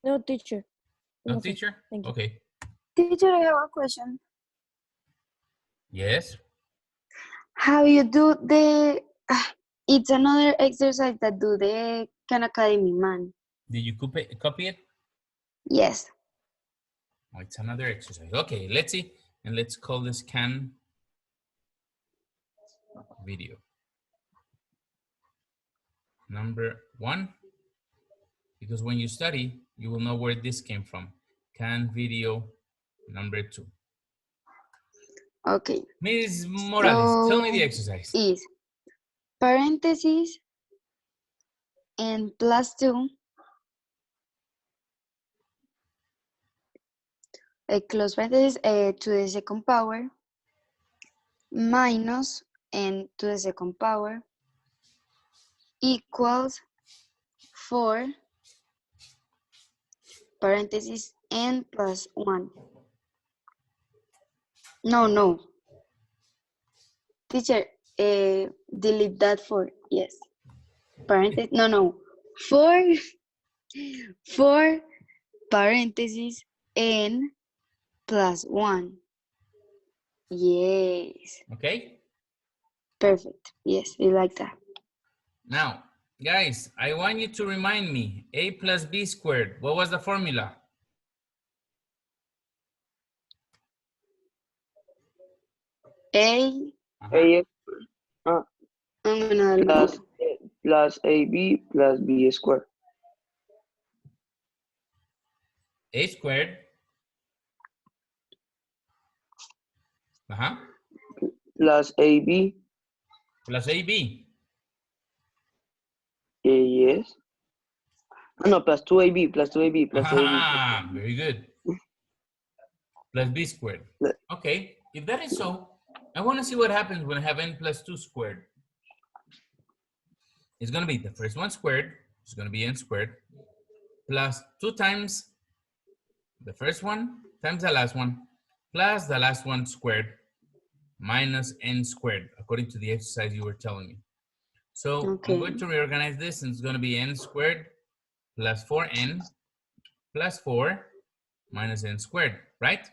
No, teacher. No, No, sir. teacher? Thank you. Okay. Teacher, I have a question. Yes. How you do the? It's another exercise that do the Khan Academy man. Did you copy it? Yes. Oh, it's another exercise. Okay, let's see. And let's call this can video. Number 1. Because when you study, you will know where this came from. Can video number 2. Okay. Ms. Morales, tell me the So exercise. is parentheses and +2, close parentheses, to the second power, minus n to the second power, equals 4 parentheses n plus 1. No. Teacher, delete that 4. Yes. Parentheses. No. 4 parentheses n plus 1. Yes. Okay. Perfect. Yes, I like that. Now, guys, I want you to remind me, a plus b squared. What was the formula? A plus AB plus B squared. A squared. Plus AB. Plus AB. Yes. No, plus 2AB, plus 2AB, plus 2AB. Ah, very good. Plus b squared. Okay, if that is so, I want to see what happens when I have n plus 2 squared. It's going to be the first one squared, it's going to be n squared, plus 2 times the first one times the last one, plus the last one squared, minus n squared, according to the exercise you were telling me. So Okay. I'm going to reorganize this, and it's going to be n squared plus 4n plus 4 minus n squared, right?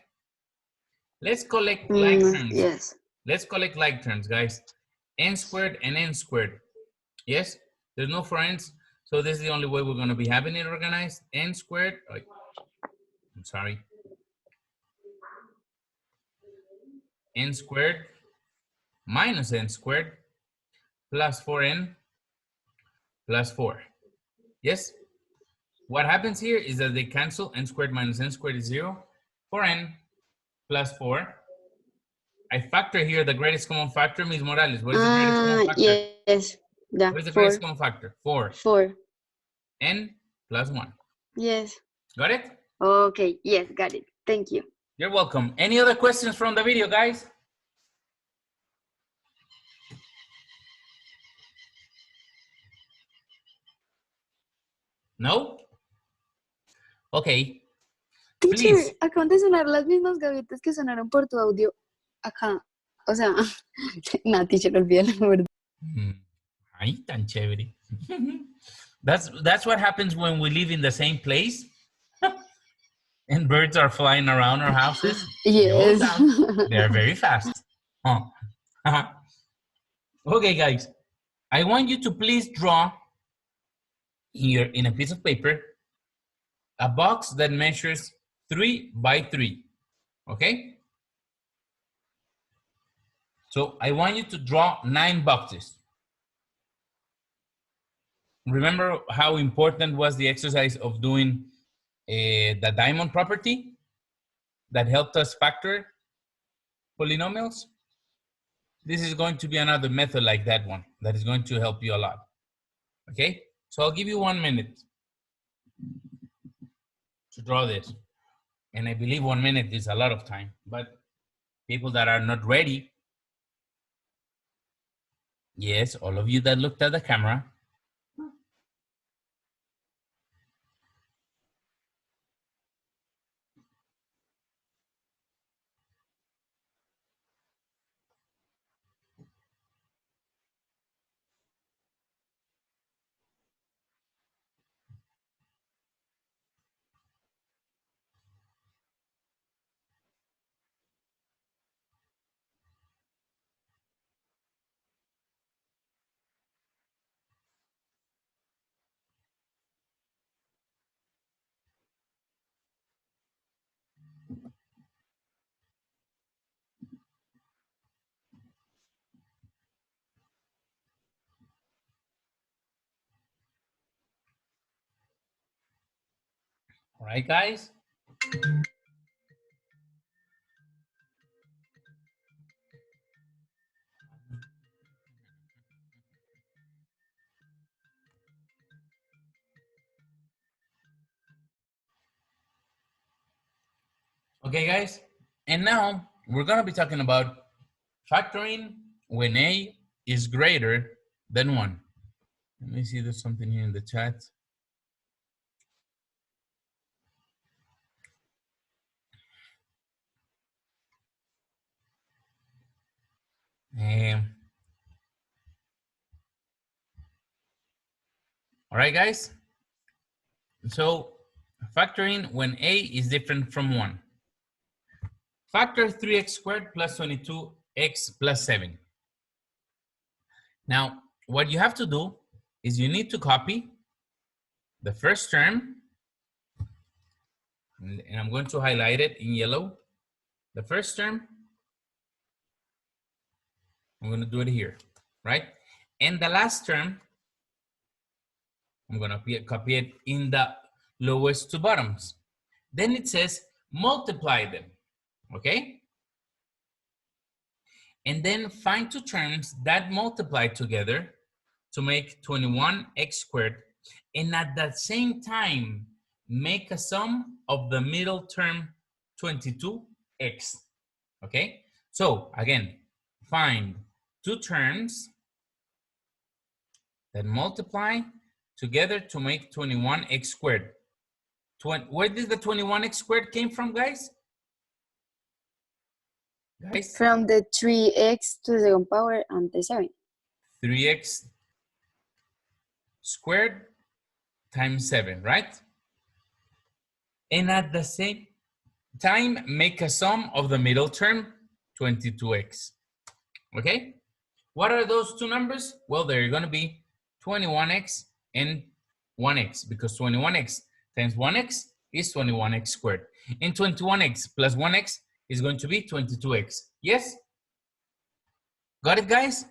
Let's collect like terms. Yes. Let's collect like terms, guys. N squared and n squared. Yes, there's no for n's, so this is the only way we're going to be having it organized. N squared, I'm sorry. N squared minus n squared plus 4n plus 4. Yes? What happens here is that they cancel. N squared minus n squared is 0. 4n plus 4. I factor here the greatest common factor, Ms. Morales. What is the greatest common factor? Yes. Yeah, What is the 4. greatest common factor? 4. 4. N plus 1. Yes. Got it? Okay. Yes, got it. Thank you. You're welcome. Any other questions from the video, guys? No? Okay. Teacher, Please. acaban de sonar las mismas gaviotas que sonaron por tu audio acá. O sea, no, teacher, olvídalo, ¿verdad? Ay, tan chévere. That's what happens when we live in the same place and birds are flying around our houses. Yes. They're very fast. Huh. Okay, guys. I want you to please draw here in a piece of paper a box that measures 3 by 3. Okay? So I want you to draw 9 boxes. Remember how important was the exercise of doing the diamond property that helped us factor polynomials? This is going to be another method like that one that is going to help you a lot. Okay, so I'll give you 1 minute to draw this. And I believe 1 minute is a lot of time, but people that are not ready, yes, all of you that looked at the camera, All right, guys? Okay, guys? And now we're going to be talking about factoring when A is greater than 1. Let me see, there's something here in the chat. All right, guys? So factoring when A is different from 1. Factor 3x squared plus 22x plus 7. Now, what you have to do is you need to copy the first term, and I'm going to highlight it in yellow. The first term, I'm going to do it here, right? And the last term, I'm going to copy it in the lowest two bottoms. Then it says multiply them, okay? And then find two terms that multiply together to make 21x squared, and at the same time make a sum of the middle term 22x. Okay, so again, find two terms that multiply together to make 21x squared. Where did the 21x squared came from, guys? From the 3x to the second power and the 7. 3x squared times 7, right? And at the same time, make a sum of the middle term, 22x. Okay? What are those two numbers? Well, they're going to be 21x and 1x, because 21x times 1x is 21x squared. And 21x plus 1x is going to be 22x. Yes? Got it, guys?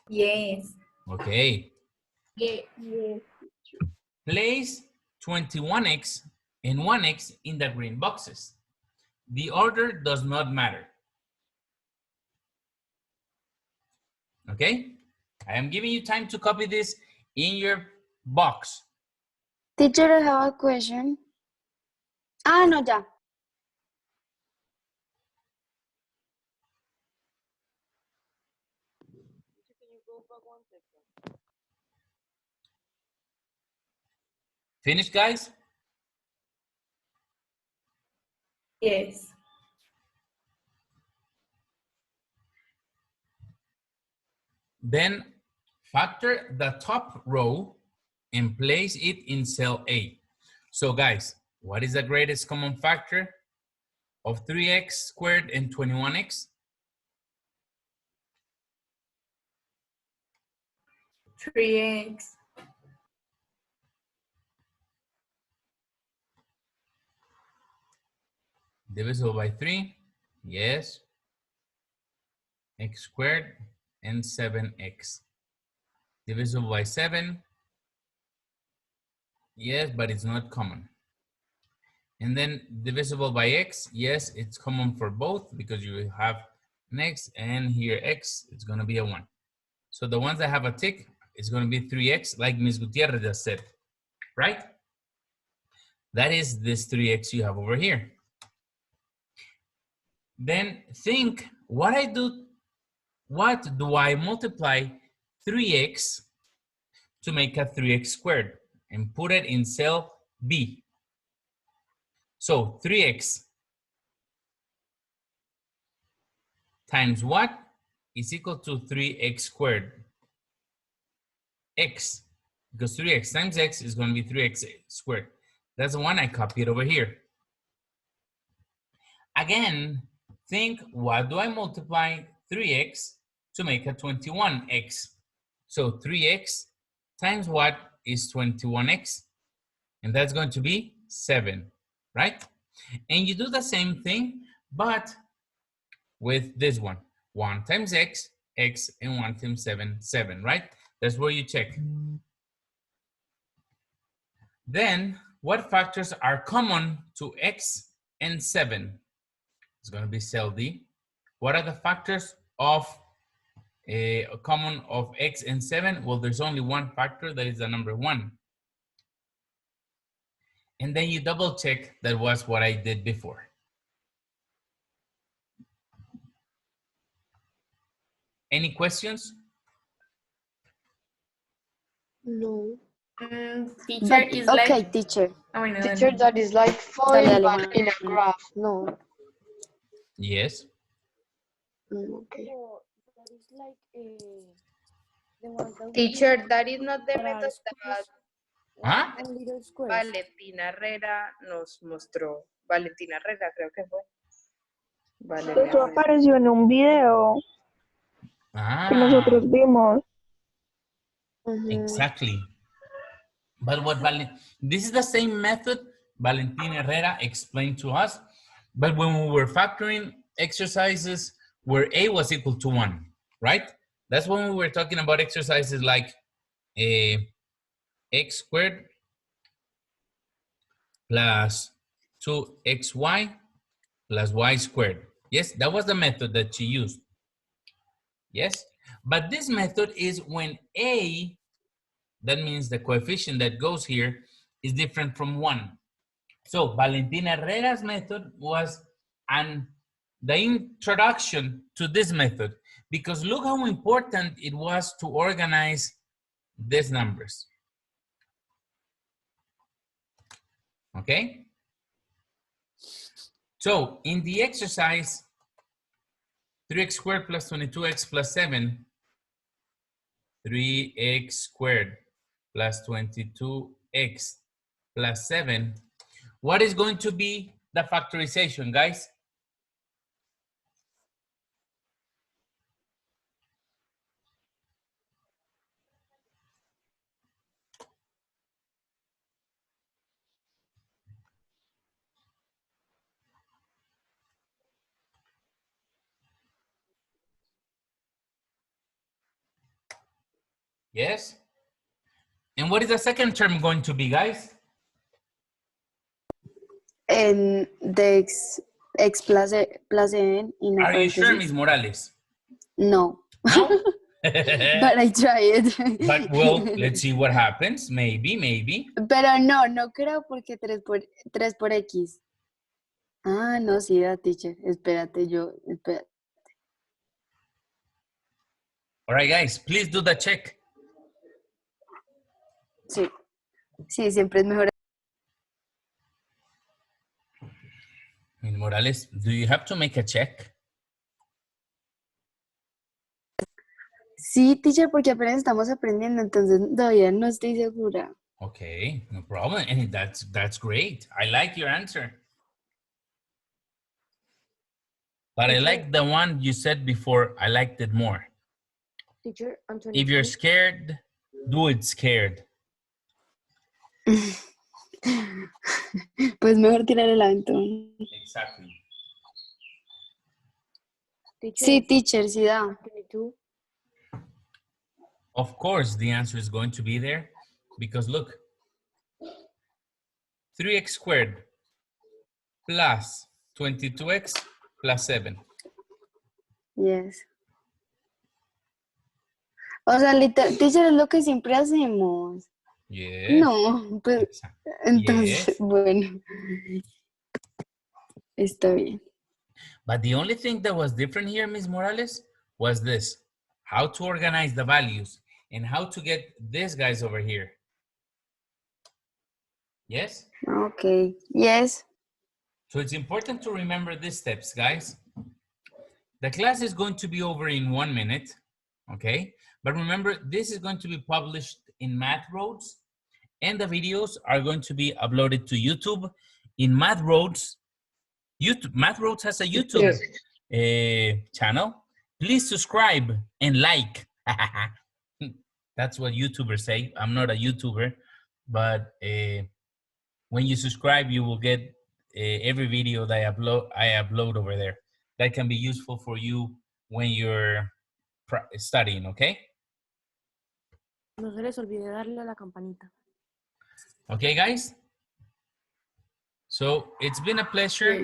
Yes. Okay. Yes. Place 21x and 1x in the green boxes. The order does not matter. Okay? I am giving you time to copy this in your box. Teacher, I have a question. Ah, no, ya. Finished, guys? Yes. Then factor the top row and place it in cell A. So guys, what is the greatest common factor of 3x squared and 21x? 3x. Divisible by 3, yes. X squared and 7x. Divisible by 7, yes, but it's not common. And then divisible by x, yes, it's common for both because you have an x, and here x, it's going to be a 1. So the ones that have a tick, it's going to be 3x, like Ms. Gutierrez just said, right? That is this 3x you have over here. Then think, what do I multiply 3x to make a 3x squared? And put it in cell B. So 3x times what is equal to 3x squared? X, because 3x times x is going to be 3x squared. That's the one I copied over here. Again, think, what do I multiply 3x to make a 21x? So 3x times what is 21x? And that's going to be 7, right? And you do the same thing, but with this one. 1 times x, x, and 1 times 7, 7, right? That's where you check. Then What factors are common to x and 7? It's going to be cell D. What are the factors of common of x and 7? Well, there's only one factor, that is the number 1. And then you double check that was what I did before. Any questions? No. Teacher But, is okay, like. teacher. Oh, no, Teacher, that is like foil, Dale, but Juan. in a graph. No. Yes. Okay. That is like the ones that we Teacher, use that is not the for our method that schools, Huh? on little squares. Valentina Herrera nos mostró. Valentina Herrera, creo que fue. Vale, Eso apareció en un video que nosotros vimos. Exactly. But what this is the same method Valentina Herrera explained to us, but when we were factoring exercises where a was equal to 1, right? That's when we were talking about exercises like x squared plus 2xy plus y squared. Yes, that was the method that she used. Yes, but this method is when a, that means the coefficient that goes here, is different from 1. So Valentina Herrera's method was the introduction to this method, because look how important it was to organize these numbers. Okay? So in the exercise, 3x squared plus 22x plus 7, 3x squared plus 22x plus 7, what is going to be the factorization, guys? Yes? And what is the second term going to be, guys? And the x plus 7 in a Are you sure, parenthesis. Ms. Morales? No. No? But I tried. But, well, let's see what happens. Maybe, maybe. Pero no creo porque 3 por x. Ah, no, sí, da, teacher. Espérate. All right, guys, please do the check. Sí, siempre es mejor. Ms. Morales, do you have to make a check? Sí, teacher, porque apenas estamos aprendiendo, entonces todavía no estoy segura. Okay, no problem. And that's great. I like your answer. But I like the one you said before. I liked it more. Teacher, If you're scared, do it scared. Pues mejor tirar el aventón. Exactly. Sí, teacher, sí da. 22. Of course, the answer is going to be there because look, 3x squared plus 22x plus 7. Yes. O sea, teacher, es lo que siempre hacemos. Yes. No, pues Exactly. entonces, Yes. bueno, está bien. But the only thing that was different here, Ms. Morales, was this: how to organize the values and how to get these guys over here. Yes? Okay, yes. So it's important to remember these steps, guys. The class is going to be over in 1 minute, okay? But remember, this is going to be published in Math Roads, and the videos are going to be uploaded to YouTube. In Math Roads, Math Roads has a YouTube channel. Please subscribe and like. That's what YouTubers say. I'm not a YouTuber, but when you subscribe, you will get every video that I upload over there. That can be useful for you when you're studying, okay? No se les olvide darle a la campanita. Okay, guys? So it's been a pleasure.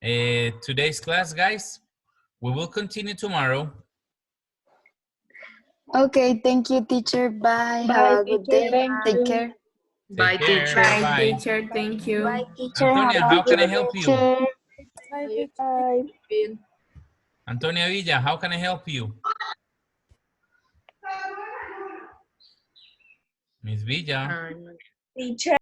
Yes. Today's class, guys. We will continue tomorrow. Okay, thank you, teacher. Bye. Bye, Have a good teacher. day. Thank Take you. care. Bye, Take care. teacher. Bye, Bye. teacher. Thank you. Bye, teacher. Antonia, Have a how can I good help you? day. Bye, teacher. Bye. Antonia Villa, how can I help you? Miss Villa. Ay, no. Teacher.